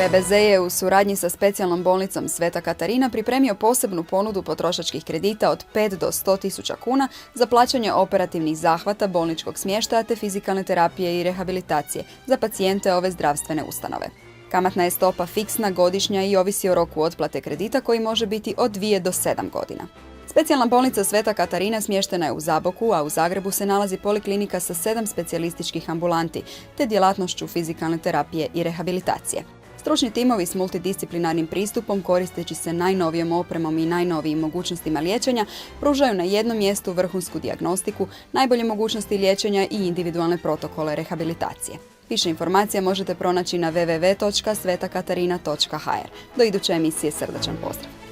PBZ je u suradnji sa specijalnom bolnicom Sveta Katarina pripremio posebnu ponudu potrošačkih kredita od 5 do 100.000 kuna za plaćanje operativnih zahvata, bolničkog smještaja te fizikalne terapije i rehabilitacije za pacijente ove zdravstvene ustanove. Kamatna je stopa fiksna, godišnja i ovisi o roku otplate kredita koji može biti od 2 do 7 godina. Specijalna bolnica Sveta Katarina smještena je u Zaboku, a u Zagrebu se nalazi poliklinika sa 7 specijalističkih ambulanti te djelatnošću fizikalne terapije i rehabilitacije. Stručni timovi s multidisciplinarnim pristupom, koristeći se najnovijom opremom i najnovijim mogućnostima liječenja, pružaju na jednom mjestu vrhunsku dijagnostiku, najbolje mogućnosti liječenja i individualne protokole rehabilitacije. Više informacija možete pronaći na www.svetaKatarina.hr. Do iduće emisije srdačan pozdrav!